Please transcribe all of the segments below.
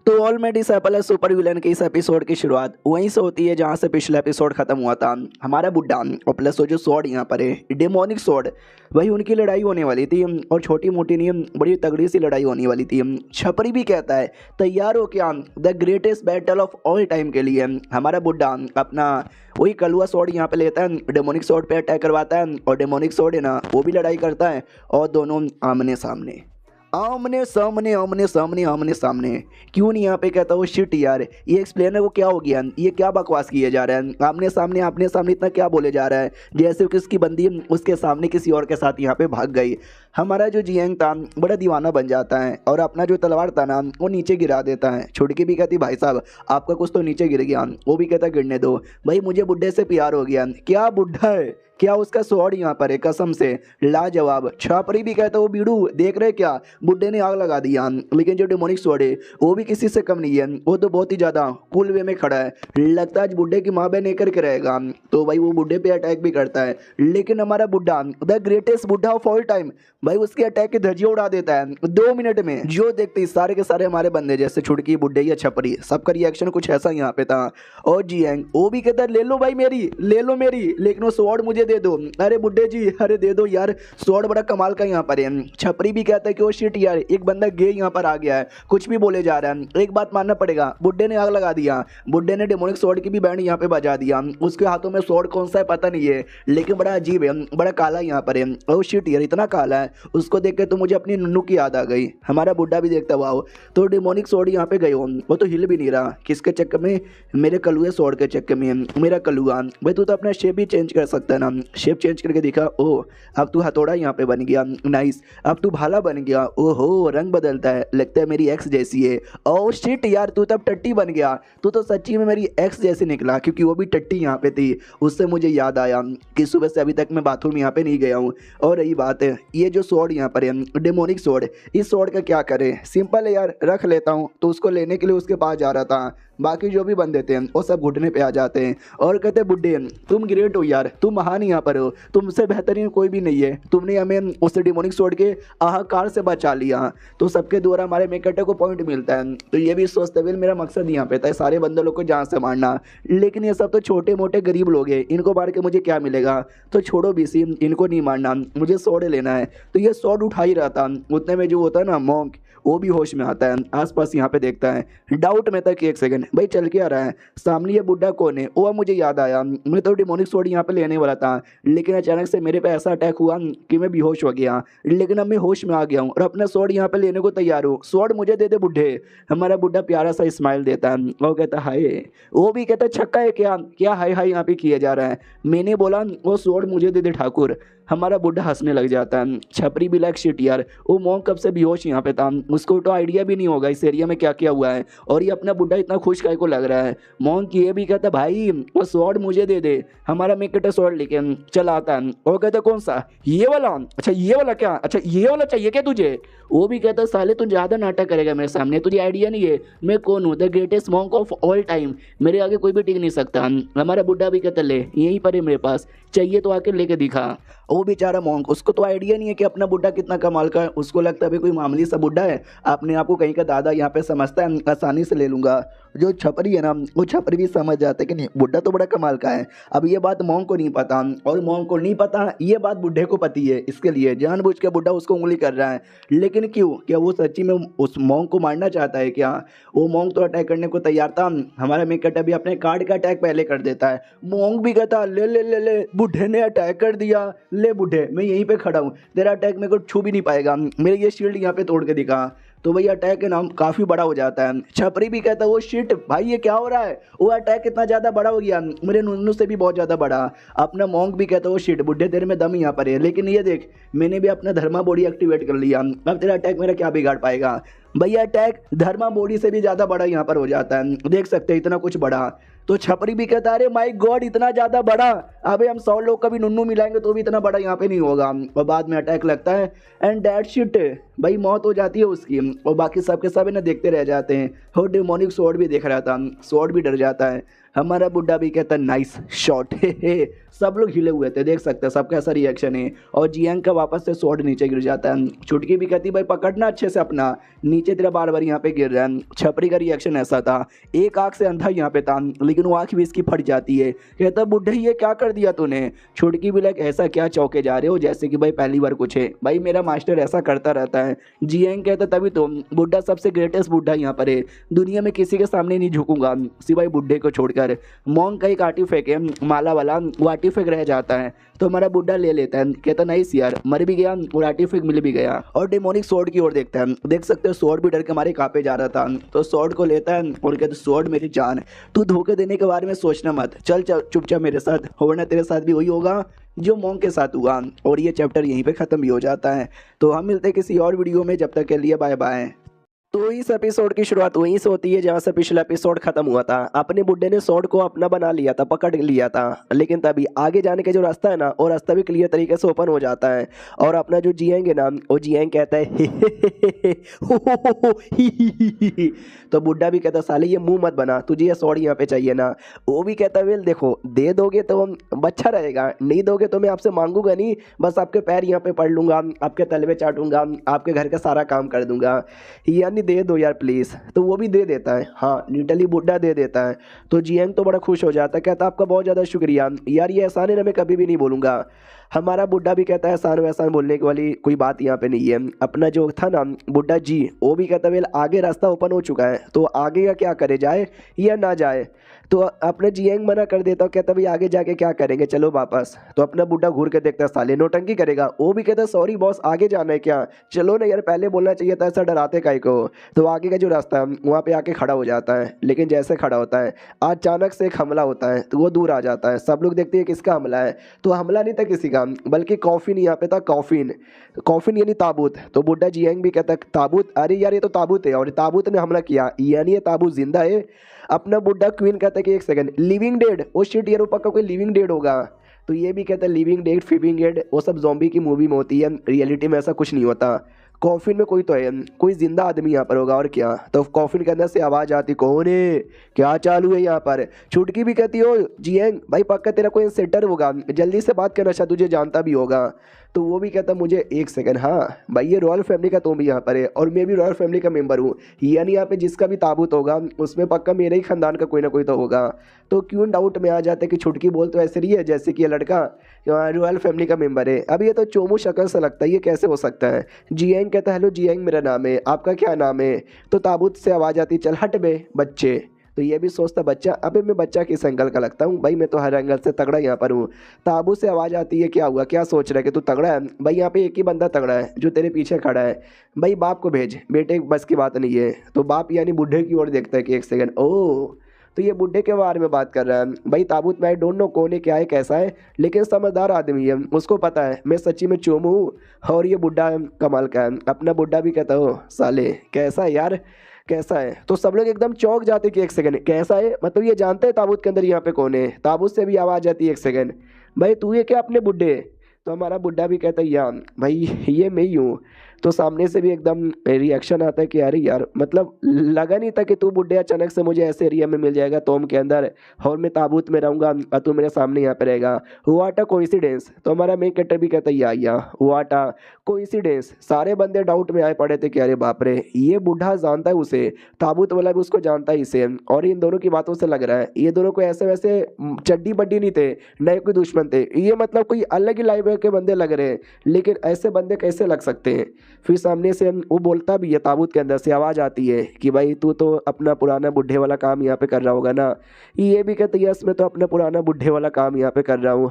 तो all my disable है super villain के इस एपिसोड की शुरुआत वहीं से होती है जहां से पिछला एपिसोड खत्म हुआ था। हमारा बुड्ढा और प्लस वो जो स्वॉर्ड यहाँ पर है डेमोनिक स्वॉर्ड, वही उनकी लड़ाई होने वाली थी और छोटी मोटी नहीं बड़ी तगड़ी सी लड़ाई होने वाली थी। छपरी भी कहता है तैयार हो क्या the greatest battle of all time के लिए। हमारा बुड्ढा अपना वही कलुआ स्वॉर्ड यहाँ पे लेता है, डेमोनिक स्वॉर्ड पे अटैक करवाता है और डेमोनिक स्वॉर्ड है ना वो भी लड़ाई करता है और दोनों आमने सामने आमने सामने आमने सामने आमने सामने। क्यों नहीं यहाँ पे कहता वो शिट यार, ये एक्सप्लेनर को क्या हो गया, ये क्या बकवास किया जा रहा है, आमने सामने इतना क्या बोले जा रहा है, जैसे कि उसकी बंदी उसके सामने किसी और के साथ यहाँ पे भाग गई। हमारा जो जियांग था बड़ा दीवाना बन जाता है और अपना जो तलवार था ना वो नीचे गिरा देता है। छुटकी भी कहती भाई साहब आपका कुछ तो नीचे गिर गया, वो भी कहता गिरने दो भाई, मुझे बुड्ढे से प्यार हो गया। क्या बुड्ढा है, क्या उसका स्वॉर्ड यहाँ पर है, कसम से लाजवाब। छापरी भी कहता वो बीड़ू देख रहे क्या, बुड्ढे ने आग लगा दिया, लेकिन जो डेमोनिक स्वॉर्ड है वो भी किसी से कम नहीं है, वो तो बहुत ही ज़्यादा कूल वे में खड़ा है, लगता है आज बुड्ढे की माँ बहन लेकर के रहेगा। तो भाई वो बुड्ढे पे अटैक भी करता है, लेकिन हमारा बुड्ढा द ग्रेटेस्ट बुड्ढा ऑफ ऑल टाइम भाई उसके अटैक की धज्जियां उड़ा देता है 2 मिनट में। जो देखते ही सारे के सारे हमारे बंदे जैसे छुटकी बुड्ढे या छपरी सबका रिएक्शन कुछ ऐसा यहाँ पे था। और जियांग वो भी कहता है ले लो भाई मेरी, ले लो मेरी, लेकिन वो स्वॉर्ड मुझे दे दो। अरे बुड्ढे जी अरे दे दो यार, स्वॉर्ड बड़ा कमाल का यहाँ पर है। छपरी भी कहता है कि वो शिट यार एक बंदा गे यहाँ पर आ गया है, कुछ भी बोले जा रहा है। एक बात मानना पड़ेगा, बुड्ढे ने आग लगा दिया, बुड्ढे ने डेमोनिक स्वॉर्ड की भी बैंड यहाँ पे बजा दिया। उसके हाथों में स्वॉर्ड कौन सा है पता नहीं है, लेकिन बड़ा अजीब है, बड़ा काला यहाँ पर है। ओ शिट यार इतना काला है, उसको देख के तो मुझे अपनी नुन्नू की याद आ गई। हमारा बुड्ढा भी देखता वाओ, तो डेमोनिक स्वॉर्ड यहाँ पे गए हो, वो तो हिल भी नहीं रहा, किसके चक्कर में, मेरे कलुए स्वॉर्ड के चक्कर में। मेरा कलुआ भाई तू तो अपना शेप भी चेंज कर सकता है ना, शेप चेंज करके दिखा। ओ अब तू हथौड़ा यहाँ पे बन गया, नाइस। अब तू भाला बन गया, ओहो रंग बदलता है, लगता है मेरी एक्स जैसी है। ओ शिट यार तू तब टट्टी बन गया, तू तो सच्ची में मेरी एक्स जैसे निकला, क्योंकि वो भी टट्टी यहाँ पे थी। उससे मुझे याद आया कि सुबह से अभी तक मैं बाथरूम यहाँ पे नहीं गया हूँ। और रही बात है ये जो स्वॉर्ड यहाँ पर है डेमोनिक स्वॉर्ड, इस स्वॉर्ड का क्या करे, सिंपल है यार रख लेता हूँ। तो उसको लेने के लिए उसके पास जा रहा था, बाकी जो भी बंदे थे वो सब घुटने पे आ जाते हैं और कहते बुड्ढे तुम ग्रेट हो यार, तुम महान यहाँ पर हो, तुमसे बेहतरीन कोई भी नहीं है, तुमने हमें उस डेमोनिक स्वॉर्ड के आहाकार से बचा लिया। तो सबके द्वारा हमारे मेकटे को पॉइंट मिलता है। तो ये भी सोचते हुए मेरा मकसद यहाँ पे था सारे बंदे लोग को जान से मारना, लेकिन ये सब तो छोटे मोटे गरीब लोग हैं, इनको मार के मुझे क्या मिलेगा, तो छोड़ो बीसी, इनको नहीं मारना, मुझे स्वॉर्ड लेना है। तो ये स्वॉर्ड उठा ही रहा था, उतने में जो होता है ना मॉन्क वो भी होश में आता है, आसपास यहाँ पे देखता है, डाउट में था कि एक सेकंड भाई चल के आ रहा है, सामने ये बुड्ढा कौन है। वो मुझे याद आया, मैं तो डेमोनिक स्वॉर्ड यहाँ पे लेने वाला था, लेकिन अचानक से मेरे पे ऐसा अटैक हुआ कि मैं बेहोश हो गया, लेकिन अब मैं होश में आ गया हूँ और अपना स्वॉर्ड यहाँ पे लेने को तैयार हूँ। स्वॉर्ड मुझे दे दे बुड्ढे। हमारा बुड्ढा प्यारा सा स्माइल देता है, वो कहता हाय, वो भी कहता छक्का है क्या, क्या हाय हाय यहाँ पे किया जा रहा है। मैंने बोला वो स्वॉर्ड मुझे दे दे ठाकुर। हमारा बुड्ढा हंसने लग जाता है। छपरी भी लाइक शिट यार, वो मॉन्क कब से बेहोश यहाँ पे था, उसको तो आइडिया भी नहीं होगा इस एरिया में क्या क्या हुआ है, और ये अपना बुड्ढा इतना खुश काय को लग रहा है। मॉन्क ये भी कहता भाई वो स्वॉर्ड मुझे दे दे। हमारा मेकटे स्वॉर्ड लेके चला आता है और कहता कौन सा, ये वाला, अच्छा ये वाला क्या, अच्छा ये वाला चाहिए क्या तुझे। वो भी कहता साले तू ज़्यादा नाटक करेगा मेरे सामने, तुझे आइडिया नहीं है मैं कौन हूँ, the greatest monk of all time, मेरे आगे कोई भी टिक नहीं सकता। हमारा बुड्ढा भी कहता ले यहीं पर है मेरे पास, चाहिए तो आके लेके दिखा। वो बेचारा मॉन्क, उसको तो आइडिया नहीं है कि अपना बुड्ढा कितना कमाल का है, उसको लगता है अभी कोई मामूली सा बुड्ढा है, अपने आप को कहीं का दादा यहाँ पे समझता है, आसानी से ले लूँगा। जो छपरी है ना वो छपरी भी समझ जाते कि नहीं बुड्ढा तो बड़ा कमाल का है। अब ये बात मॉन्क को नहीं पता, और मॉन्क को नहीं पता ये बात बुड्ढे को पती है, इसके लिए जानबूझ के बुड्ढा उसको उंगली कर रहा है। लेकिन क्यों, क्या वो सच्ची में उस मॉन्क को मारना चाहता है क्या। वो मॉन्क तो अटैक करने को तैयार था, हमारा मेकट अभी अपने कार्ड का अटैक पहले कर देता है। मॉन्क भी कहता ले ले ले ले, बुड्ढे ने अटैक कर दिया, ले बुड्ढे मैं यहीं पे खड़ा हूँ, तेरा अटैक मेरे को छू भी नहीं पाएगा, मेरे ये शील्ड यहाँ पे तोड़ के दिखा। तो भाई अटैक है ना काफ़ी बड़ा हो जाता है। छपरी भी कहता है वो शिट भाई ये क्या हो रहा है, वो अटैक इतना ज़्यादा बड़ा हो गया, मेरे नुन्नू से भी बहुत ज़्यादा बड़ा। अपना मॉन्क भी कहता है वो शिट बुड्ढे तेरे में दम यहाँ पर है, लेकिन ये देख मैंने भी अपना धर्मा बॉडी एक्टिवेट कर लिया, अब तेरा अटैक मेरा क्या बिगाड़ पाएगा। भैया अटैक धर्मा बॉडी से भी ज़्यादा बड़ा यहाँ पर हो जाता है, देख सकते हैं इतना कुछ बड़ा। तो छपरी भी कहता है अरे माय गॉड इतना ज़्यादा बड़ा, अबे हम 100 लोग का भी नुन्नू मिलाएंगे तो भी इतना बड़ा यहाँ पे नहीं होगा। और बाद में अटैक लगता है एंड दैट शिट भाई मौत हो जाती है उसकी, और बाकी सब के सब ना देखते रह जाते हैं। और डेमोनिक स्वॉर्ड भी देख रहा था, स्वॉर्ड भी डर जाता है। हमारा बुड्ढा भी कहता है नाइस शॉट। हे सब लोग हिले हुए थे, देख सकते हैं सबका ऐसा रिएक्शन है। और जियांग का वापस से स्वॉर्ड नीचे गिर जाता है। छुटकी भी कहती भाई पकड़ना अच्छे से अपना, नीचे तेरा बार बार यहाँ पे गिर रहा है। छपरी का रिएक्शन ऐसा था, एक आँख से अंधा यहाँ पे था लेकिन वो आँख भी इसकी फट जाती है। कहता बुड्ढे ये क्या कर दिया तूने। छुटकी भी लाइक ऐसा क्या चौके जा रहे हो जैसे कि भाई पहली बार कुछ है, भाई मेरा मास्टर ऐसा करता रहता है। जियांग कहता तभी तो बुड्ढा सबसे ग्रेटेस्ट बुड्ढा यहाँ पर है, दुनिया में किसी के सामने नहीं झुकूंगा सिवाय बुड्ढे को छोड़कर। मोंग का एक आर्टिफैक्ट है माला वाला, वो आर्टिफैक्ट रह जाता है तो हमारा बुड्ढा ले लेता है। कहता नहीं यार मर भी गया और आर्टिफैक्ट मिल भी गया। और डेमोनिक स्वॉर्ड की ओर देखता है, देख सकते हो स्वॉर्ड भी डर के मारे कांपे जा रहा था। तो स्वॉर्ड को लेता है और कहता स्वॉर्ड मेरी जान, तू धोखे देने के बारे में सोचना मत, चल चल चुपचाप मेरे साथ, वरना तेरे साथ भी वही होगा जो मोंग के साथ हुआ। और ये चैप्टर यहीं पे ख़त्म भी हो जाता है। तो हम मिलते हैं किसी और वीडियो में, जब तक के लिए बाय बाय। तो इस एपिसोड की शुरुआत वहीं से होती है जहाँ से पिछला एपिसोड खत्म हुआ था। अपने बुड्ढे ने स्वॉर्ड को अपना बना लिया था, पकड़ लिया था, लेकिन तभी आगे जाने का जो रास्ता है ना, वो रास्ता भी क्लियर तरीके से ओपन हो जाता है। और अपना जो जियांग है ना, वो जियांग कहता है तो बुड्ढा भी कहता साले ये मुंह मत बना, तुझे ये स्वॉर्ड यहाँ पे चाहिए ना। वो भी कहता वेल देखो दे दोगे तो अच्छा रहेगा, नहीं दोगे तो मैं आपसे मांगूंगा नहीं, बस आपके पैर यहाँ पे पड़ लूंगा, आपके तलवे चाटूंगा, आपके घर का सारा काम कर दूंगा, यानी दे दो यार प्लीज़। तो वो भी दे देता है, हाँ लिटरली बुड्ढा दे देता है। तो जियांग तो बड़ा खुश हो जाता है, कहता आपका बहुत ज़्यादा शुक्रिया यार, ये एहसान है ना मैं कभी भी नहीं भूलूंगा। हमारा बुड्ढा भी कहता है एहसान वैसान बोलने की वाली कोई बात यहाँ पे नहीं है। अपना जो था ना बुड्ढा जी, वो भी कहता है वेल आगे रास्ता ओपन हो चुका है, तो आगे का क्या करे, जाए या ना जाए। तो अपने जियांग मना कर देता, कहता भाई आगे जाके क्या करेंगे, चलो वापस। तो अपना बुड्ढा घूर के देखता है साले नौटंकी करेगा। वो भी कहता है सॉरी बॉस आगे जाना है क्या, चलो ना यार पहले बोलना चाहिए था, ऐसा डराते काहे को। तो आगे का जो रास्ता है वहाँ पे आके खड़ा हो जाता है, लेकिन जैसे खड़ा होता है अचानक से एक हमला होता है, तो वो दूर आ जाता है। सब लोग देखते हैं किसका हमला है, तो हमला नहीं था किसी का, बल्कि कॉफिन यहाँ पे था, कॉफिन कॉफिन यानी ताबूत। तो बुड्ढा जियांग भी कहता है ताबूत, अरे यार ये तो ताबूत है और ताबूत ने हमला किया, यानी ये ताबूत जिंदा है। अपना बुड्ढा क्वीन कहता है कि एक second living dead, oh shit यार वो पक्का कोई लिविंग डेड होगा। तो ये भी कहता है लिविंग डेड फिविंग डेड वो सब ज़ॉम्बी की मूवी में होती है, रियलिटी में ऐसा कुछ नहीं होता। कॉफिन में कोई तो है, कोई जिंदा आदमी यहाँ पर होगा और क्या। तो कॉफिन के अंदर से आवाज़ आती कौन है, क्या चालू है यहाँ पर। छुटकी भी कहती हो जियांग भाई पक्का तेरा कोई सेटर होगा, जल्दी से बात करना, शायद तुझे जानता भी होगा। तो वो भी कहता मुझे एक सेकंड, हाँ भाई ये रॉयल फैमिली का तुम भी यहाँ पर है और मैं भी रॉयल फैमिली का मेंबर हूँ, यानी यहाँ पे जिसका भी ताबूत होगा उसमें पक्का मेरे ही खानदान का कोई ना कोई तो होगा। तो क्यों डाउट में आ जाता है कि छुटकी बोल तो ऐसे रही है जैसे कि ये लड़का रॉयल फैमिली का मेंबर है। अब ये तो चोमू शक्ल से लगता है, ये कैसे हो सकता है। जियांग कहता है हेलो जियांग मेरा नाम है, आपका क्या नाम है। तो ताबूत से आवाज़ आती चल हट बे बच्चे। तो ये भी सोचता बच्चा, अबे मैं बच्चा किस एंगल का लगता हूँ भाई, मैं तो हर एंगल से तगड़ा यहाँ पर हूँ। ताबू से आवाज़ आती है क्या हुआ, क्या सोच रहा है कि तू तगड़ा है भाई, यहाँ पे एक ही बंदा तगड़ा है जो तेरे पीछे खड़ा है, भाई बाप को भेज, बेटे बस की बात नहीं है। तो बाप यानी बुढ़े की ओर देखता है कि एक सेकंड, ओह तो ये बुढ़े के बारे में बात कर रहा है भाई। ताबूत में आई डोंट नो कौन है क्या है कैसा है, लेकिन समझदार आदमी है, उसको पता है मैं सच्ची में चोमू हूँ और ये बुढ़ा कमाल का है। अपना बुढ़ा भी कहता हो साले कैसा है यार कैसा है। तो सब लोग एकदम चौंक जाते कि एक सेकंड कैसा है, मतलब ये जानते हैं ताबूत के अंदर यहाँ पे कौन है। ताबूत से भी आवाज़ आती है एक सेकंड भाई तू ये क्या अपने बुढ़े। तो हमारा बुढ़ा भी कहता है या भाई ये मैं ही हूँ। तो सामने से भी एकदम रिएक्शन आता है कि अरे यार मतलब लगा नहीं था कि तू बुढ़े अचानक से मुझे ऐसे एरिया में मिल जाएगा तोम के अंदर और मैं ताबूत में रहूँगा और तू मेरे सामने यहाँ पे रहेगा, व्हाट अ कोइंसिडेंस। तो हमारा मेन कैरेक्टर भी कहता है या व्हाट अ कोइंसिडेंस। सारे बंदे डाउट में आए पड़े थे कि अरे बाप रे ये बूढ़ा जानता है उसे, ताबूत वाला भी उसको जानता है इसे, और इन दोनों की बातों से लग रहा है ये दोनों को ऐसे वैसे चड्डी बड्डी नहीं थे, नए कोई दुश्मन थे, ये मतलब कोई अलग ही लाइफ के बंदे लग रहे हैं, लेकिन ऐसे बंदे कैसे लग सकते हैं। फिर सामने से वो बोलता भी है, ताबूत के अंदर से आवाज़ आती है कि भाई तू तो अपना पुराना बुढ़े वाला काम यहाँ पे कर रहा होगा ना। ये भी कहते यस मैं तो अपना पुराना बुढ़े वाला काम यहाँ पे कर रहा हूँ।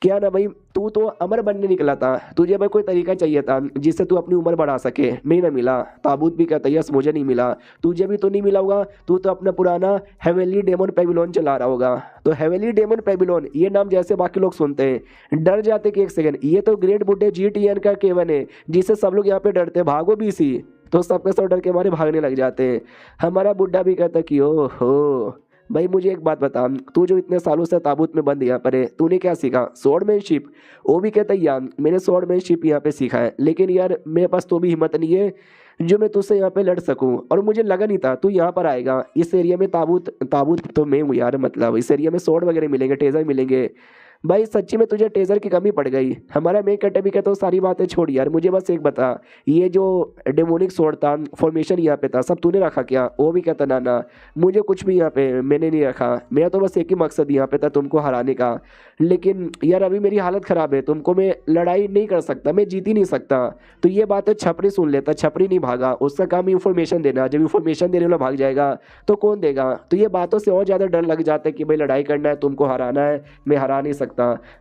क्या ना भाई तू तो अमर बनने निकला था, तुझे भाई कोई तरीका चाहिए था जिससे तू अपनी उम्र बढ़ा सके, नहीं ना मिला। ताबूत भी कहता यस मुझे नहीं मिला, तुझे भी तो नहीं मिला होगा, तू तो अपना पुराना हेवेली डेमन पेविलोन चला रहा होगा। तो हेवेली डेमन पेविलोन ये नाम जैसे बाकी लोग सुनते हैं डर जाते कि एक सेकंड ये तो ग्रेट बुड्ढे GTN का केवन है जिससे सब लोग यहाँ पे डरते, भागो BC। तो सबके सब डर के मारे भागने लग जाते हैं। हमारा बुड्ढा भी कहता कि ओ हो भाई मुझे एक बात बता, तू जो इतने सालों से ताबूत में बंद यहाँ पर है तूने क्या सीखा, स्वॉर्डमैनशिप। वो भी कहता है यार मैंने स्वॉर्डमैनशिप यहाँ पे सीखा है, लेकिन यार मेरे पास तो भी हिम्मत नहीं है जो मैं तुझसे यहाँ पे लड़ सकूं, और मुझे लगा नहीं था तू यहाँ पर आएगा। इस एरिया में ताबूत ताबूत तो मैं हूँ यार, मतलब इस एरिया में स्वॉर्ड वगैरह मिलेंगे, टेजर मिलेंगे। भाई सच्ची में तुझे टेजर की कमी पड़ गई। हमारा मेन कटे भी कहता हूँ सारी बातें छोड़ यार, मुझे बस एक बता, ये जो डेमोनिक स्वॉर्ड था, फॉर्मेशन यहाँ पे था, सब तूने रखा क्या? वो भी कहता ना ना, मुझे कुछ भी यहाँ पे मैंने नहीं रखा, मेरा तो बस एक ही मकसद यहाँ पे था तुमको हराने का। लेकिन यार अभी मेरी हालत ख़राब है, तुमको मैं लड़ाई नहीं कर सकता, मैं जीत ही नहीं सकता। तो ये बात है छपरी सुन लेता, छपरी नहीं भागा, उसका काम इन्फॉर्मेशन देना, जब इन्फॉर्मेशन देने वाला भाग जाएगा तो कौन देगा? तो ये बातों से और ज़्यादा डर लग जाता है कि भाई लड़ाई करना है, तुमको हराना है, मैं हरा नहीं सकता।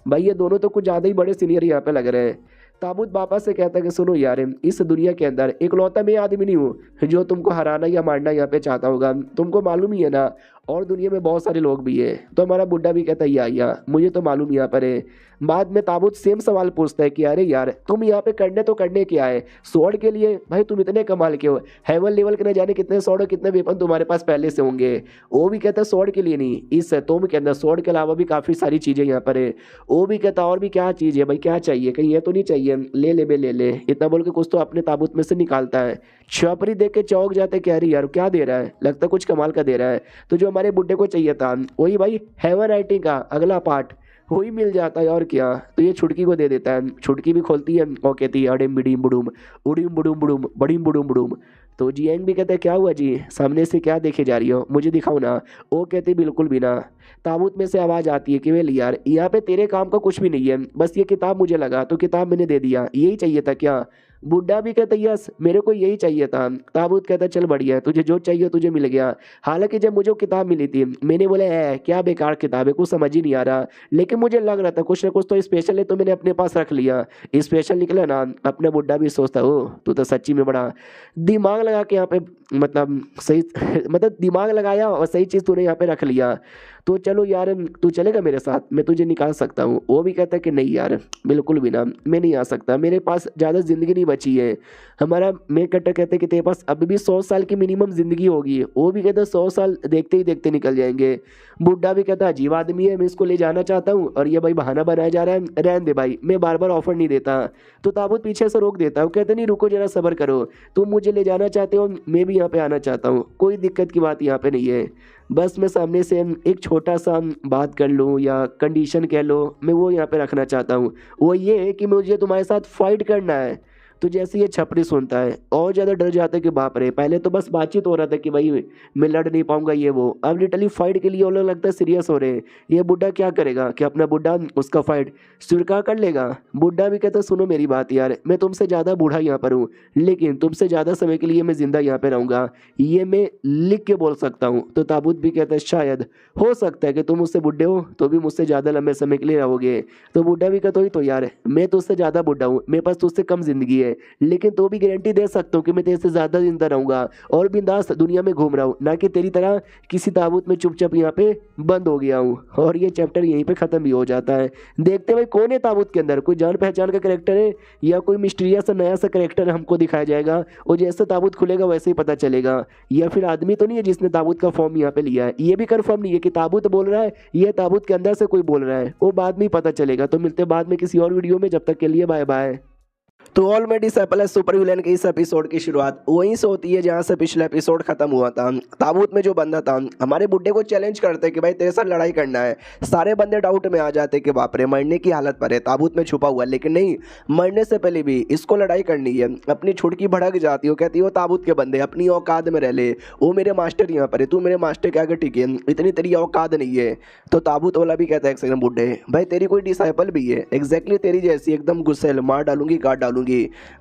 भाई ये दोनों तो कुछ ज़्यादा ही बड़े सीनियर यहाँ पे लग रहे हैं। ताबूत बाबा से कहता है कि सुनो यार, इस दुनिया के अंदर इकलौता मैं आदमी नहीं हूँ जो तुमको हराना या मारना यहाँ पे चाहता होगा, तुमको मालूम ही है ना, और दुनिया में बहुत सारे लोग भी है। तो हमारा बुड्ढा भी कहता है या मुझे तो मालूम यहाँ पर है। बाद में ताबूत सेम सवाल पूछता है कि अरे यार तुम यहाँ पे करने तो करने क्या है, स्वॉर्ड के लिए? भाई तुम इतने कमाल के हो, हेवन लेवल के न जाने कितने स्वॉर्ड और कितने वेपन तुम्हारे पास पहले से होंगे। वो भी कहता है स्वॉर्ड के लिए नहीं, इस तुम के अंदर स्वॉर्ड के अलावा भी काफ़ी सारी चीज़ें यहाँ पर है। वो भी कहता और भी क्या चीज़ है भाई, क्या चाहिए, कहीं ये तो नहीं चाहिए, ले ले बे ले ले, इतना बोल के कुछ तो अपने ताबूत में से निकालता है। छपरी देख के चौंक जाते, कह रही यार क्या दे रहा है, लगता कुछ कमाल का दे रहा है। तो जो हमारे बुड्ढे को चाहिए था वही भाई हेवन राइटिंग का अगला पार्ट वही मिल जाता है, और क्या। तो ये छुटकी को दे देता है, छुटकी भी खोलती है और कहती है अडिम बिडिम बुडुम, उड़ीम बुडुम बुडुम, बड़ीम बुडुम बुडुम। तो जियांग भी कहते हैं क्या हुआ जी, सामने से क्या देखे जा रही हो, मुझे दिखाओ ना। वो कहती बिल्कुल भी ना। ताबूत में से आवाज़ आती है कि वेल यार यहाँ पे तेरे काम का कुछ भी नहीं है, बस ये किताब मुझे लगा तो किताब मैंने दे दिया, यही चाहिए था क्या? बुड्ढा भी कहता यस मेरे को यही चाहिए था। ताबूत कहता चल बढ़िया है, तुझे जो चाहिए तुझे मिल गया। हालांकि जब मुझे वो किताब मिली थी मैंने बोला है क्या बेकार किताब है, कुछ समझ ही नहीं आ रहा, लेकिन मुझे लग रहा था कुछ ना कुछ तो स्पेशल है, तो मैंने अपने पास रख लिया। स्पेशल निकला ना, अपना बुड्ढा भी सोचता हो तू तो सच्ची में बड़ा दिमाग लगा के यहाँ पे, मतलब सही मतलब दिमाग लगाया और सही चीज़ तूने यहाँ पे रख लिया। तो चलो यार तू चलेगा मेरे साथ, मैं तुझे निकाल सकता हूँ। वो भी कहता है कि नहीं यार बिल्कुल भी ना, मैं नहीं आ सकता, मेरे पास ज़्यादा ज़िंदगी नहीं बची है। हमारा मेन कट्टर कहते हैं कि तेरे पास अभी भी 100 साल की मिनिमम ज़िंदगी होगी। वो भी कहता है 100 साल देखते ही देखते निकल जाएंगे। बुड्ढा भी कहता है अजीब आदमी है, मैं इसको ले जाना चाहता हूँ और ये भाई बहाना बनाया जा रहा है, रहने दे भाई, मैं बार बार ऑफर नहीं देता। तो ताबूत पीछे से रोक देता है, वो कहते नहीं रुको जरा सब्र करो, तुम मुझे ले जाना चाहते हो, मैं भी यहाँ पे आना चाहता हूँ, कोई दिक्कत की बात यहाँ पे नहीं है। बस मैं सामने से एक छोटा सा बात कर लूँ या कंडीशन कह लो, मैं वो यहाँ पे रखना चाहता हूँ। वो ये है कि मुझे तुम्हारे साथ फाइट करना है। तो जैसे ये छपरी सुनता है और ज़्यादा डर जाता है कि बाप रे, पहले तो बस बातचीत हो रहा था कि भाई मैं लड़ नहीं पाऊंगा ये वो, अब लिटरली फाइट के लिए वो लोग लगता है सीरियस हो रहे हैं। ये बुड्ढा क्या करेगा कि अपना बुड्ढा उसका फाइट स्वीकार कर लेगा? बुड्ढा भी कहता सुनो मेरी बात यार, मैं तुमसे ज़्यादा बूढ़ा यहाँ पर हूँ, लेकिन तुमसे ज़्यादा समय के लिए मैं ज़िंदा यहाँ पे रहूँगा, ये मैं लिख के बोल सकता हूँ। तो ताबूत भी कहता है शायद हो सकता है कि तुम मुझसे बुढ़े हो तो भी मुझसे ज़्यादा लंबे समय के लिए रहोगे। तो बुड्ढा भी कहता तो यार मैं तुझसे ज़्यादा बुढ़ा हूँ, मेरे पास तुझसे कम जिंदगी है, लेकिन तो भी गारंटी दे सकता हूँ कि मैं तेरे से ज़्यादा जिंदा रहूँगा और बिंदास दुनिया में घूम रहा हूँ, ना कि तेरी तरह किसी ताबूत में चुपचाप यहाँ पे बंद हो गया हूँ। और ये चैप्टर यहीं पे ख़त्म भी हो जाता है। देखते भाई कौन है ताबूत के अंदर, कोई जान पहचान का करेक्टर है या कोई मिस्टीरियस सा नया सा करेक्टर हमको दिखाया जाएगा, और जैसे ताबूत खुलेगा वैसे ही पता चलेगा। या फिर आदमी तो नहीं है जिसने ताबूत का फॉर्म यहाँ पे लिया है, ये भी कंफर्म नहीं है कि ताबूत बोल रहा है ये ताबूत के अंदर से कोई बोल रहा है, वो बाद में ही पता चलेगा। तो मिलते बाद में किसी और वीडियो में, जब तक के लिए बाय बाय। तो ऑलरेडी डिसेबल सुपर विलेन के इस एपिसोड की शुरुआत वहीं से होती है जहां से पिछला एपिसोड खत्म हुआ था। ताबूत में जो बंदा था हमारे बुड्ढे को चैलेंज करते कि भाई तेरे साथ लड़ाई करना है। सारे बंदे डाउट में आ जाते कि बाप रे मरने की हालत पर है, ताबूत में छुपा हुआ है, लेकिन नहीं, मरने से पहले भी इसको लड़ाई करनी है। अपनी छुटकी भड़क जाती हो, कहती हो ताबूत के बंदे अपनी औकात में रह ले, वो मेरे मास्टर यहाँ पर है, तू मेरे मास्टर के आगे टिके, इतनी तेरी औकात नहीं है। तो ताबूत वाला भी कहता है एक सेकंड बुड्ढे भाई तेरी कोई डिसाइपल भी है एग्जैक्टली तेरी जैसी, एकदम गुस्सेल, मार डालूंगी काट डालूंगी,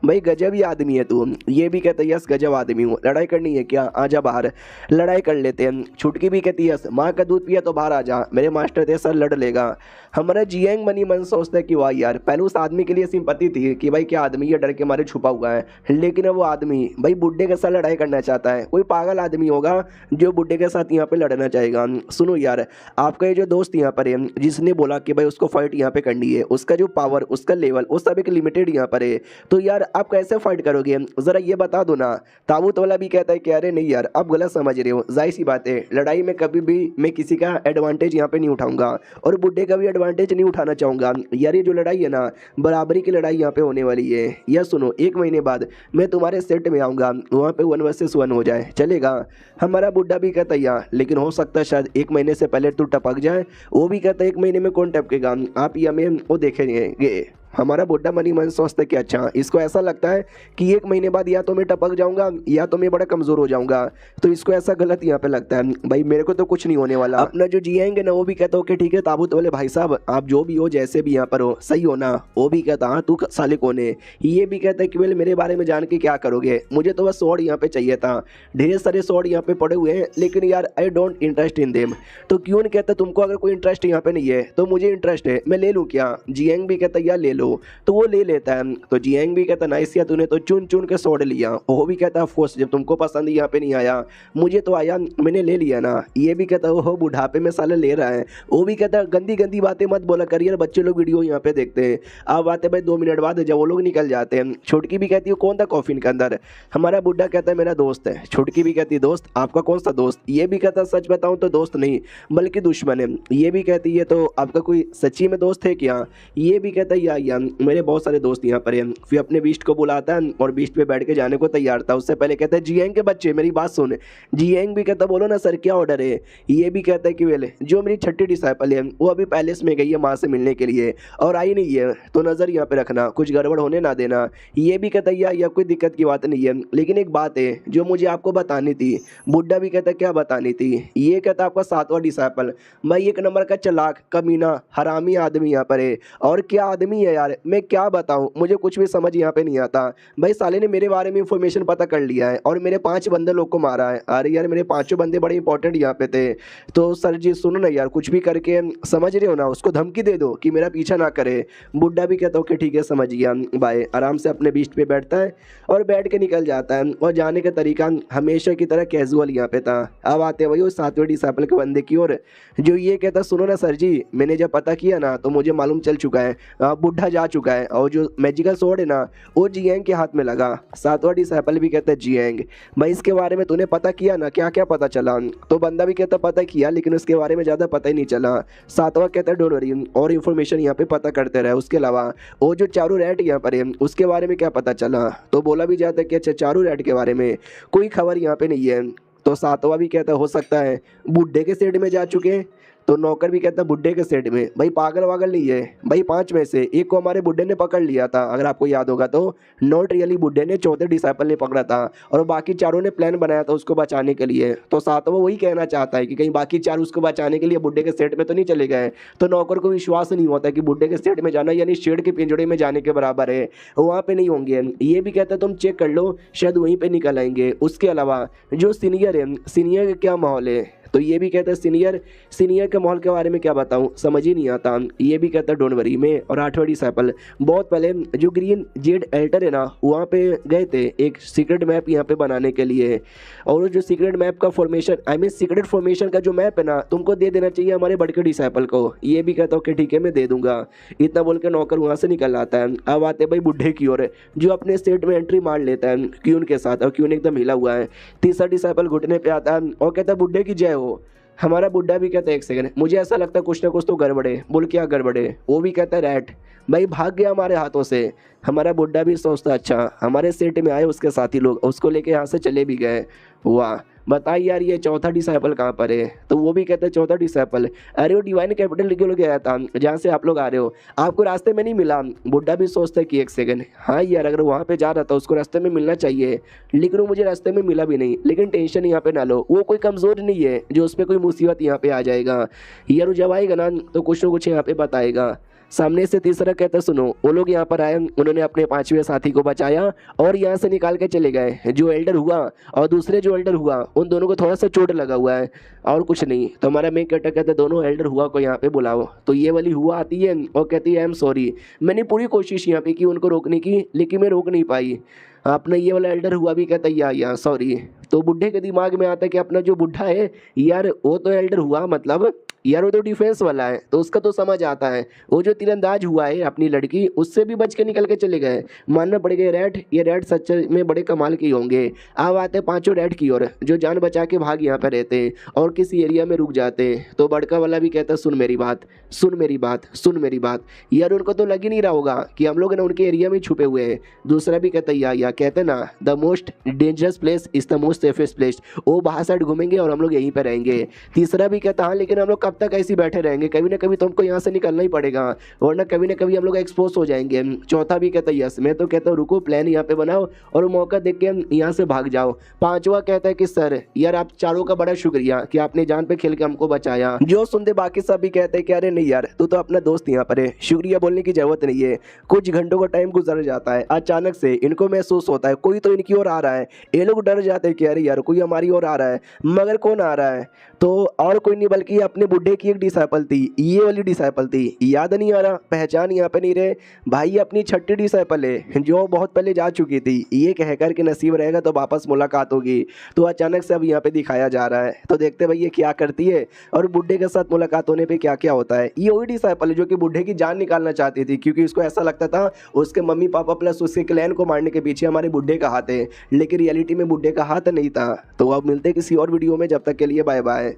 भाई गजब ही आदमी है तू। ये भी कहता है यस गजब आदमी हूँ, लड़ाई करनी है क्या, आजा बाहर लड़ाई कर लेते हैं। छुटकी भी कहती है यस, माँ का दूध पिया तो बाहर आ जा, मेरे मास्टर तेरे साथ लड़ लेगा। हमारा जियांग मनी मन सोचता है कि वाह यार, पहले उस आदमी के लिए सिंपैथी थी कि भाई क्या आदमी ये डर के मारे छुपा हुआ है, लेकिन अब वो आदमी भाई बुड्ढे के साथ लड़ाई करना चाहता है। कोई पागल आदमी होगा जो बुड्ढे के साथ यहाँ पे लड़ना चाहेगा। सुनो यार, आपका ये जो दोस्त यहाँ पर है जिसने बोला कि भाई उसको फाइट यहाँ पे करनी है, उसका जो पावर उसका लेवल वो सब एक लिमिटेड यहाँ पर है, तो यार आप कैसे फाइट करोगे, ज़रा ये बता दो ना। ताबूत वाला भी कहता है कि अरे नहीं यार, आप गलत समझ रहे हो, जाहिर सी बात है लड़ाई में कभी भी मैं किसी का एडवांटेज यहाँ पे नहीं उठाऊंगा और बुड्ढे का भी एडवांटेज नहीं उठाना चाहूँगा। यार ये जो लड़ाई है ना, बराबरी की लड़ाई यहाँ पे होने वाली है। यह सुनो, 1 महीने बाद मैं तुम्हारे सेट में आऊँगा, वहाँ पे 1 वर्सेस 1 हो जाए, चलेगा। हमारा बुड्ढा भी कहता है यार, लेकिन हो सकता है शायद 1 महीने से पहले तू टपक जाए। वो भी कहता है 1 महीने में कौन टपकेगा, आप या मैं वो देखेंगे। हमारा बुड्ढा मनी मन सोचता है कि अच्छा, इसको ऐसा लगता है कि 1 महीने बाद या तो मैं टपक जाऊंगा या तो मैं बड़ा कमज़ोर हो जाऊंगा, तो इसको ऐसा गलत यहाँ पे लगता है। भाई मेरे को तो कुछ नहीं होने वाला। अपना जो जिएंगे ना, वो भी कहता हो कि ठीक है ताबूत वाले भाई साहब, आप जो भी हो जैसे भी यहाँ पर हो सही हो ना। वो भी कहता हाँ तू साले कौन है। ये भी कहता है कि बोले मेरे बारे में जान के क्या करोगे, मुझे तो बस स्वॉर्ड यहाँ पे चाहिए था, ढेर सारे स्वॉर्ड यहाँ पे पड़े हुए हैं, लेकिन यार I don't interest in them. तो क्यों नहीं कहता तुमको अगर कोई इंटरेस्ट यहाँ पे नहीं है तो मुझे इंटरेस्ट है, मैं ले लूँ क्या। जिएंग भी कहता यार ले लो, तो वो ले लेता है। तो जिएंग भी कहता नाइस यार, तूने तो चुन चुन के स्वॉर्ड लिया। वो भी कहता ऑफ कोर्स, जब तुमको पसंद यहाँ पे नहीं आया, मुझे तो आया, मैंने ले लिया ना। ये भी कहता ओहो बुढ़ापे में साले ले रहा है। वो भी कहता गंदी गंदी बातें मत बोला कर यार, बच्चे लोग वीडियो यहाँ पे देखते हैं। अब आते भाई 2 मिनट बाद जब वो लोग निकल जाते हैं। छुटकी भी कहती है कौन था कॉफिन के अंदर। हमारा बुड्ढा कहता है मेरा दोस्त है। छुटकी भी कहती है दोस्त, आपका कौन सा दोस्त। ये भी कहता सच बताऊं तो दोस्त नहीं बल्कि दुश्मन है। ये भी कहती है तो आपका कोई सच्ची में दोस्त है क्या। ये भी कहता है या मेरे बहुत सारे दोस्त यहाँ पर हैं। फिर अपने बीस्ट को बुलाता है और बीस्ट पे बैठ के जाने को तैयार था। उससे पहले कहता है जिएंग के बच्चे मेरी बात सुन। जिएंग भी कहता बोलो ना सर क्या ऑर्डर है। ये भी कहता है कि वेल जो मेरी छठी डिसाइपल है वो अभी पैलेस में गई है माँ से मिलने के लिए और आई नहीं है, तो नज़र यहाँ पे रखना, कुछ गड़बड़ होने ना देना। ये भी कहता है या कोई दिक्कत की बात नहीं है, लेकिन एक बात है जो मुझे आपको बतानी थी। बुड्ढा भी कहता क्या बतानी थी। ये कहता आपका 7वां डिसाइपल भाई 1 नंबर का चालाक कमीना हरामी आदमी यहाँ पर है। और क्या आदमी है यार, मैं क्या बताऊँ, मुझे कुछ भी समझ यहाँ पे नहीं आता। भाई साले ने मेरे बारे में इंफॉर्मेशन पता कर लिया है और मेरे 5 बंदे लोग को मारा है। अरे यार मेरे 5 बंदे बड़े इंपॉर्टेंट यहाँ पे थे। तो सर जी सुनो ना यार, कुछ भी करके समझ रहे हो ना, उसको धमकी दे दो कि मेरा पीछा ना करे। बुड्ढा भी कहता ओके ठीक है समझ गया बाय। आराम से अपने बीस्ट पे बैठता है और बैठ के निकल जाता है। और जाने का तरीका हमेशा की तरह कैजुअल यहाँ पे था। अब आते वही उस 7वें डिसाइपल के बंदे की ओर, जो ये कहता सुनो ना सर जी, मैंने जब पता किया ना तो मुझे मालूम चल चुका है बुड्ढा जा चुका है और जो मैजिकल स्वॉर्ड है ना वो जिएंग के हाथ में लगा। 7वां डिसाइपल भी कहता है जिएंग भाई इसके बारे में तूने पता किया ना, क्या क्या पता चला। तो बंदा भी कहता पता किया लेकिन उसके बारे में ज़्यादा पता ही नहीं चला। 7वां कहता है डोंट वरी, और इन्फॉर्मेशन यहाँ पे पता करते रहे। उसके अलावा वो जो चारू रैट यहाँ पर है उसके बारे में क्या पता चला। तो बोला भी जाता है कि अच्छा चारू रैट के बारे में कोई खबर यहाँ पे नहीं है। तो 7वां भी कहता हो सकता है बुड्ढे के सेट में जा चुके। तो नौकर भी कहता बुड्ढे के सेट में। भाई पागल वागल नहीं है भाई, 5 में से एक को हमारे बुड्ढे ने पकड़ लिया था, अगर आपको याद होगा तो। नॉट रियली बुड्ढे ने 4थे डिसाइपल ने पकड़ा था और बाकी चारों ने प्लान बनाया था उसको बचाने के लिए। तो 7वां वही कहना चाहता है कि कहीं बाकी 4 उसको बचाने के लिए बुड्ढे के सेट में तो नहीं चले गए। तो नौकर को विश्वास नहीं होता कि बुड्ढे के सेट में जाना यानी शेर के पिंजड़े में जाने के बराबर है, वहाँ पे नहीं होंगे। ये भी कहता है तुम चेक कर लो शायद वहीं पे निकल आएंगे। उसके अलावा जो सीनियर है, सीनियर का क्या माहौल है। तो ये भी कहता है सीनियर के माहौल के बारे में क्या बताऊं, समझ ही नहीं आता। ये भी कहता है डोंट वरी में। और 8वां डिसाइपल बहुत पहले जो ग्रीन जेड एल्टर है ना वहाँ पे गए थे एक सीक्रेट मैप यहाँ पे बनाने के लिए। और जो सीक्रेट मैप का फॉर्मेशन सीक्रेट फॉर्मेशन का जो मैप है ना तुमको दे देना चाहिए हमारे बड़के डिसाइपल को। ये भी कहता हूँ कि ठीक है मैं दे दूंगा। इतना बोल के नौकर वहाँ से निकल आता है। अब आते भाई बुड्ढे की ओर, जो अपने स्टेट में एंट्री मार लेता है क्यून के साथ, और क्यून एकदम हिला हुआ है। 3रा डिसाइपल घुटने पे आता है और कहता है बुड्ढे की जय हो। हमारा बुड्ढा भी कहता है 1 सेकंड, मुझे ऐसा लगता है कुछ ना कुछ तो गड़बड़ है। बोल क्या गड़बड़ है। वो भी कहता है रैट भाई भाग गया हमारे हाथों से। हमारा बुड्ढा भी सोचता अच्छा हमारे सेट में आए उसके साथी लोग, उसको लेके यहाँ से चले भी गए। वाह बताइए यार ये 4था डिसाइपल कहाँ पर है। तो वो भी कहते हैं 4था डिसाइपल अरे वो डिवाइन कैपिटल के लोग गया था जहाँ से आप लोग आ रहे हो, आपको रास्ते में नहीं मिला। बुड्ढा भी सोचता है कि 1 सेकंड, हाँ यार अगर वहाँ पे जा रहा था उसको रास्ते में मिलना चाहिए, लेकिन वो मुझे रास्ते में मिला भी नहीं। लेकिन टेंशन यहाँ पे ना लो, वो कोई कमज़ोर नहीं है जो उस पर कोई मुसीबत यहाँ पे आ जाएगा। यार वो जब आएगा ना तो कुछ ना कुछ यहाँ पे बताएगा। सामने से 3रा कहता सुनो वो लोग यहाँ पर आए, उन्होंने अपने 5वें साथी को बचाया और यहाँ से निकाल के चले गए। जो एल्डर हुआ और दूसरे जो एल्डर हुआ उन दोनों को थोड़ा सा चोट लगा हुआ है और कुछ नहीं। तो हमारा मेन कैरेक्टर कहता है दोनों एल्डर हुआ को यहाँ पे बुलाओ। तो ये वाली हुआ आती है और कहती है आई एम सॉरी, मैंने पूरी कोशिश यहाँ पे की उनको रोकने की लेकिन मैं रोक नहीं पाई। अपना ये वाला एल्डर हुआ भी कहता है या सॉरी। तो बुड्ढे के दिमाग में आता है कि अपना जो बुड्ढा है यार वो तो एल्डर हुआ मतलब यार वो तो डिफेंस वाला है तो उसका तो समझ आता है। वो जो तीरंदाज हुआ है अपनी लड़की उससे भी बच के निकल के चले गए। मानना पड़ेगा रेड, ये रेड सच में बड़े कमाल के होंगे। अब आते पांचों रेड की ओर जो जान बचा के भाग यहाँ पे रहते और किसी एरिया में रुक जाते। तो बड़का वाला भी कहता सुन मेरी बात, सुन मेरी बात, सुन मेरी बात। यार उनको तो लग ही नहीं रहा होगा कि हम लोग ना उनके एरिया में छुपे हुए हैं। दूसरा भी कहता या कहते ना the most dangerous place is the most safest place. वो बाहर साइड घूमेंगे और हम लोग यहीं पे रहेंगे। तीसरा भी कहता हाँ लेकिन हम लोग कब तक ऐसे ही बैठे रहेंगे, कभी ना कभी तो हमको यहाँ से निकलना ही पड़ेगा वरना कभी ना कभी हम लोग एक्सपोज हो जाएंगे। चौथा भी कहता है यस। मैं तो कहता हूँ रुको प्लान यहाँ पे बनाओ और मौका देख के यहाँ से भाग जाओ। पांचवा कहता है कि सर यार आप चारों का बड़ा शुक्रिया कि आपने जान पे खेल के हमको बचाया। जो सुनते बाकी सब भी कहते हैं कि अरे नहीं यार तू तो अपना दोस्त यहाँ पर है, शुक्रिया बोलने की जरूरत नहीं है। कुछ घंटों का टाइम गुजर जाता है, अचानक से इनको महसूस होता है कोई तो इनकी ओर आ रहा है। ये लोग डर जाते हैं कि अरे यार कोई हमारी ओर आ रहा है, मगर कौन आ रहा है तो और कोई नहीं बल्कि अपने बुढ़े की एक डिसाइपल थी, ये वाली डिसाइपल थी। याद नहीं आ रहा, पहचान यहाँ पे नहीं रहे भाई, अपनी छठी डिसाइपल है जो बहुत पहले जा चुकी थी। ये कहकर के नसीब रहेगा तो वापस मुलाकात होगी, तो अचानक से अब यहाँ पे दिखाया जा रहा है। तो देखते भाई ये क्या करती है और बुढ़े के साथ मुलाकात होने पे क्या क्या होता है। ये वही डिसाइपल है जो कि बुढ़े की जान निकालना चाहती थी क्योंकि उसको ऐसा लगता था उसके मम्मी पापा प्लस उसके क्लैन को मारने के पीछे हमारे बुढ़े का हाथ है, लेकिन रियलिटी में बुढ़े का हाथ नहीं था। तो अब मिलते हैं किसी और वीडियो में, जब तक के लिए bye bye.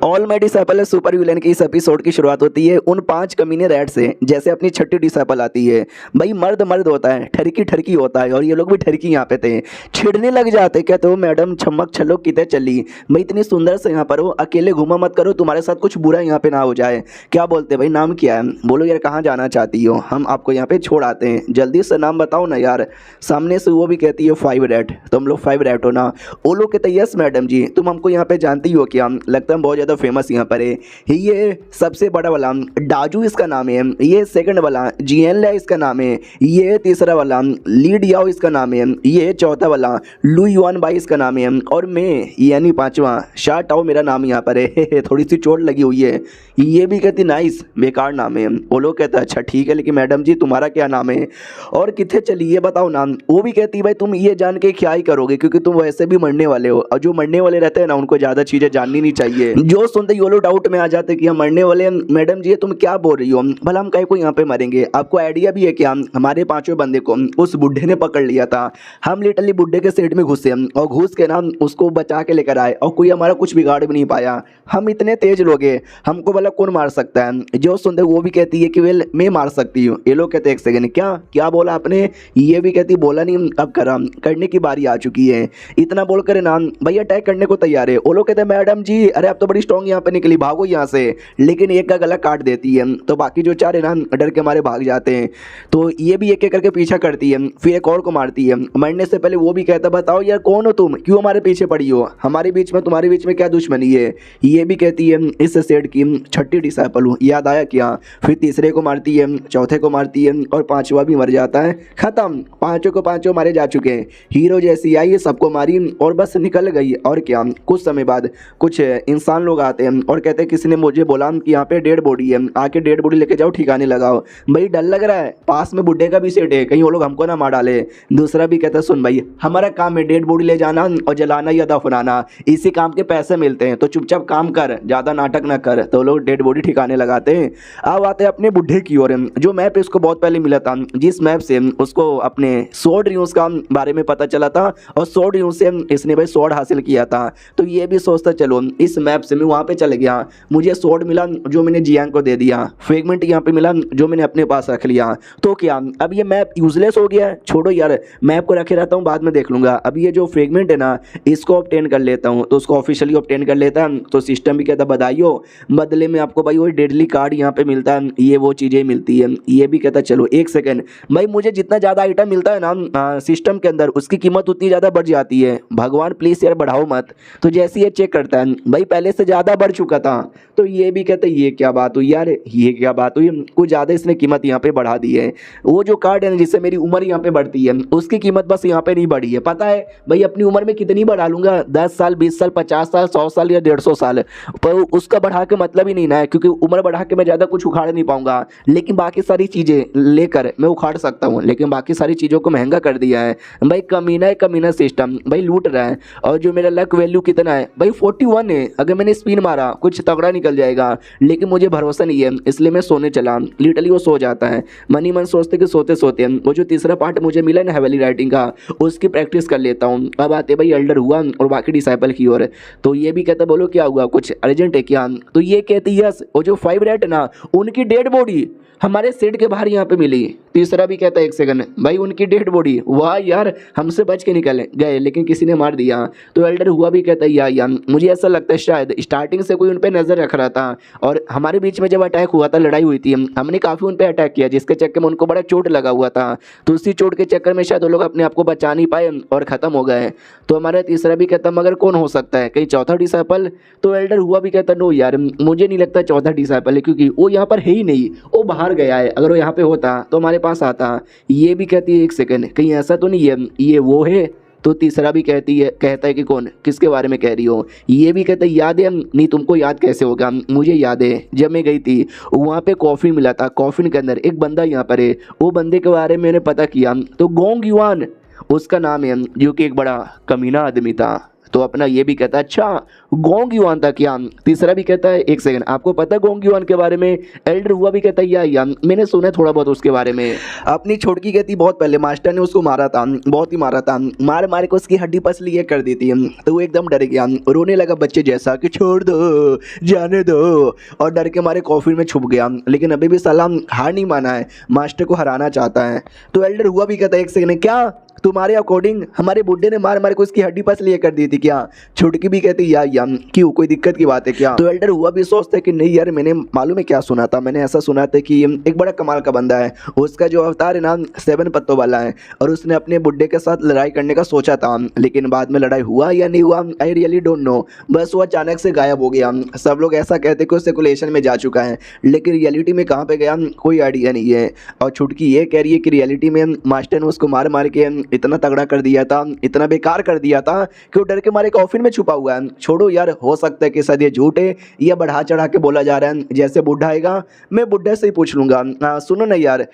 All my disciple super villain की इस एपिसोड की शुरुआत होती है उन 5 कमीने रैट से। जैसे अपनी छठी डिसाइपल आती है, भाई मर्द मर्द होता है, ठरकी ठरकी होता है और ये लोग भी ठरकी यहाँ पे थे, छिड़ने लग जाते। कहते हो मैडम छमक छलो कितने चली, भाई इतनी सुंदर से यहाँ पर हो, अकेले घूमा मत करो, तुम्हारे साथ कुछ बुरा यहाँ पे ना हो जाए। क्या बोलते भाई नाम क्या है, बोलो यार कहाँ जाना चाहती हो, हम आपको यहाँ पे छोड़ आते हैं, जल्दी से नाम बताओ ना यार। सामने से वो भी कहती है 5 रैट, तुम लोग 5 रैट हो ना। वो लोग कहते यस मैडम जी, तुम हमको यहाँ पे जानती हो क्या, लगता है बहुत ज़्यादा फेमस यहाँ पर है। ये सबसे बड़ा वाला डाजू इसका नाम है, ये सेकंड वाला जियन इसका नाम है, ये तीसरा वाला लीड याओ इसका नाम है, ये चौथा वाला लू युआन बाई इसका नाम है और मैं यानी पांचवा शा टाओ मेरा नाम यहाँ पर है। थोड़ी सी चोट लगी हुई है। ये भी कहती नाइस बेकार नाम है। वो लोग कहता अच्छा ठीक है लेकिन मैडम जी तुम्हारा क्या नाम है और कितने चली ये बताओ नाम। वो भी कहती भाई तुम ये जान के क्या ही करोगे क्योंकि तुम वैसे भी मरने वाले हो और जो मरने वाले रहते हैं ना उनको ज़्यादा चीज़ें जाननी नहीं चाहिए। जो सुनते ये लोग डाउट में आ जाते कि हम मरने वाले हैं, मैडम जी तुम क्या बोल रही हो, भला हम कहीं को यहाँ पे मरेंगे, आपको आइडिया भी है क्या। हमारे पांचों बंदे को उस बुढ़े ने पकड़ लिया था, हम लिटरली बुढ़े के सेट में घुसे और घुस के ना उसको बचा के लेकर आए और कोई हमारा कुछ बिगाड़ भी नहीं पाया। हम इतने तेज लोग हैं, हमको भला कौन मार सकता है। जो सुनते वो भी कहती है कि वेल मैं मार सकती हूँ। ये लोग कहते एक सेकंड क्या क्या बोला आपने, ये भी कहती बोला नहीं अब करा, करने की बारी आ चुकी है। इतना बोल कर ना भाई अटैक करने को तैयार है। वो लोग कहते हैं मैडम जी अरे आप तो बड़ी स्ट्रॉन्ग यहाँ पे निकली, भागो यहाँ से, लेकिन एक का गला काट देती है तो बाकी जो 4 है ना डर के मारे भाग जाते हैं। तो ये भी एक एक करके पीछा करती है, फिर एक और को मारती है। मरने से पहले वो भी कहता बताओ यार कौन हो तुम, क्यों हमारे पीछे पड़ी हो, हमारे बीच में तुम्हारे बीच में क्या दुश्मनी है। ये भी कहती है इस सेट की छठी डिसाइपल हूँ, याद आया क्या। फिर तीसरे को मारती है, चौथे को मारती है और पांचवा भी मर जाता है। खत्म, पांचों को पांचों मारे जा चुके हैं। हीरो जैसी आई सबको मारी और बस निकल गई। और क्या कुछ समय बाद कुछ इंसान लोग आते हैं और कहते हैं किसी ने मुझे बोला कि यहाँ पे डेड बॉडी है, आके डेड बॉडी लेके जाओ ठिकाने लगाओ। भाई डर लग रहा है, पास में बुढ़े का भी सेट है, कहीं वो लोग हमको ना मार डाले। दूसरा भी कहता सुन भाई हमारा काम है डेड बॉडी ले जाना और जलाना या दफनाना, इसी काम के पैसे मिलते हैं, तो चुपचाप काम कर, ज़्यादा नाटक ना कर। तो लोग डेड बॉडी ठिकाने लगाते हैं। अब आते हैं अपने बुढ़े की ओर। जो मैप इसको बहुत पहले मिला था, जिस मैप से उसको अपने स्वॉर्ड यूज का बारे में पता चला था और स्वॉर्ड यूज से इसने भाई स्वॉर्ड हासिल किया था। तो ये भी सोचता चलो इस मैप से मैं वहाँ पे चल गया, मुझे स्वॉर्ड मिला जो मैंने जियांग को दे दिया, फ्रेगमेंट यहाँ पे मिला जो मैंने अपने पास रख लिया। तो क्या अब ये मैप यूजलेस हो गया है, छोड़ो यार मैप को रखे रहता हूँ, बाद में देख लूंगा। अब ये जो फ्रेगमेंट है ना इसको ऑब्टेन कर लेता हूँ, तो उसको ऑफिशियली ऑब्टेन कर लेता है। तो सिस्टम भी कहता बधाई हो, बदले में आपको भाई वही डेडली कार्ड यहाँ पे मिलता है, ये वो चीज़ें मिलती है। ये भी कहता चलो एक सेकेंड भाई मुझे जितना ज़्यादा आइटम मिलता है ना सिस्टम के अंदर उसकी कीमत उतनी ज़्यादा बढ़ जाती है, भगवान प्लीज़ यार बढ़ाओ मत। तो जैसे ये चेक करता है भाई पहले से ज़्यादा बढ़ चुका था। तो ये भी कहते ये क्या बात हुई यार, ये क्या बात हुई, कुछ ज़्यादा इसने कीमत यहाँ पे बढ़ा दी है। वो जो कार्ड है ना जिससे मेरी उम्र यहाँ पे बढ़ती है उसकी कीमत बस यहाँ पे नहीं बढ़ी है। पता है भाई अपनी उम्र में कितनी बढ़ा लूँगा, 10 साल 20 साल 50 साल 100 साल या 150 साल, पर उसका बढ़ा के मतलब ही नहीं ना है, क्योंकि उम्र बढ़ा के मैं ज़्यादा कुछ उखाड़ नहीं पाऊंगा। लेकिन बाकी सारी चीज़ें लेकर मैं उखाड़ सकता हूँ, लेकिन बाकी सारी चीज़ों को महंगा कर दिया है भाई। कमीना सिस्टम भाई लूट रहा है। और जो मेरा लक वैल्यू कितना है भाई 41 है, अगर मैंने मैंने स्पिन मारा, कुछ तगड़ा निकल जाएगा, लेकिन मुझे भरोसा नहीं है, इसलिए मैं सोने चला। लिटरली वो सो जाता है। मन ही मन सोचते कि सोते सोते वो जो तीसरा पार्ट मुझे मिला ना हेवली राइटिंग का, उसकी प्रैक्टिस कर लेता हूँ। अब आते भाई एल्डर हुआ और बाकी डिसाइपल की ओर। तो ये भी कहता बोलो क्या हुआ, कुछ अर्जेंट है क्या? तो ये कहती यस, वो जो 5 रेट ना, उनकी डेड बॉडी हमारे सेट के बाहर यहाँ पे मिली। तीसरा भी कहता है एक सेकंड भाई, उनकी डेड बॉडी, वाह यार हमसे बच के निकल गए लेकिन किसी ने मार दिया। तो एल्डर हुआ भी कहता है या मुझे ऐसा लगता है शायद स्टार्टिंग से कोई उन पे नज़र रख रहा था, और हमारे बीच में जब अटैक हुआ था, लड़ाई हुई थी, हमने काफ़ी उन पे अटैक किया, जिसके चक्कर में उनको बड़ा चोट लगा हुआ था। तो उसी चोट के चक्कर में शायद वो लोग अपने आप को बचा नहीं पाए और ख़त्म हो गए। तो हमारा तीसरा भी कहता मगर कौन हो सकता है, कहीं चौथा डिसाइपल? तो एल्डर हुआ भी कहता नो यार, मुझे नहीं लगता चौथा डिसाइपल है, क्योंकि वो यहाँ पर है ही नहीं, वो बाहर गया है। अगर वो यहाँ पे होता तो हमारे पास आता। ये भी कहती है एक सेकंड, कहीं ऐसा तो नहीं है ये वो है? तो तीसरा भी कहता है कि कौन, किसके बारे में कह रही हो? ये भी कहता है याद है? नहीं, तुमको याद कैसे होगा, मुझे याद है जब मैं गई थी वहाँ पे कॉफिन मिला था, कॉफिन के अंदर एक बंदा यहाँ पर है, वो बंदे के बारे में मैंने पता किया, तो गोंग युआन उसका नाम है, जो कि एक बड़ा कमीना आदमी था। तो अपना ये भी कहता है अच्छा गोंग युआन था क्या? तीसरा भी कहता है एक सेकंड, आपको पता है गोंग युआन के बारे में? एल्डर हुआ भी कहता है या मैंने सुना है थोड़ा बहुत उसके बारे में। अपनी छोटकी कहती बहुत पहले मास्टर ने उसको मारा था, बहुत ही मारा था, मार मार के उसकी हड्डी पसली ये कर दी थी। तो वो एकदम डर गया, रोने लगा बच्चे जैसा कि छोड़ दो, जाने दो, और डर के मारे कॉफी में छुप गया। लेकिन अभी भी सलाम हार नहीं माना है, मास्टर को हराना चाहता है। तो एल्डर हुआ भी कहता है एक सेकंड, क्या तुम्हारे अकॉर्डिंग हमारे बुड्ढे ने मार मार के उसकी हड्डी पसली ये कर दी थी क्या? छुटकी भी कहती या क्यों, कोई दिक्कत की बात है क्या? तो एल्डर हुआ भी सोचता है कि नहीं यार, मैंने मालूम है क्या सुना था, मैंने ऐसा सुना था कि एक बड़ा कमाल का बंदा है, उसका जो अवतार है ना 7 पत्तों वाला है, और उसने अपने बुड्ढे के साथ लड़ाई करने का सोचा था, लेकिन बाद में लड़ाई हुआ या नहीं हुआ आई रियली डोंट नो, बस वो अचानक से गायब हो गया। सब लोग ऐसा कहते कि वो सर्कुलेशन में जा चुका है, लेकिन रियलिटी में कहाँ पे गया कोई आइडिया नहीं है। और छुटकी ये कह रही है कि रियलिटी में मास्टर ने उसको मार मार के इतना तगड़ा कर दिया था, इतना बेकार कर दिया था कि वो डर के मारे कॉफिन में छुपा हुआ है। छोड़ो यार, हो सकता है कि शायद ये झूठ है या बढ़ा चढ़ा के बोला जा रहा है, जैसे बुढ़ा आएगा मैं बुढ़े से ही पूछ लूंगा। सुनो ना यार,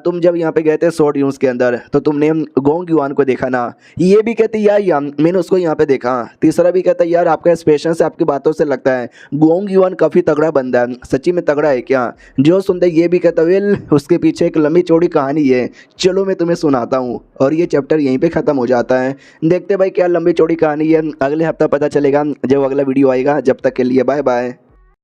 तुम जब यहाँ पे गए थे स्वॉर्ड यूज के अंदर तो तुमने गोंग युआन को देखा ना? ये भी कहती यार मैंने उसको यहाँ पे देखा। तीसरा भी कहता है यार आपका एक्सप्रेशन से, आपकी बातों से लगता है गोंग युआन काफी तगड़ा बंदा है, सच्ची में तगड़ा है क्या? जो सुनते ये भी कहता वेल उसके पीछे एक लंबी चौड़ी कहानी है, चलो मैं तुम्हें सुनाता हूँ। और ये चैप्टर यहीं पे ख़त्म हो जाता है। देखते भाई क्या लंबी चौड़ी कहानी है, अगले हफ्ता पता चलेगा जब अगला वीडियो आएगा। जब तक के लिए बाय बाय।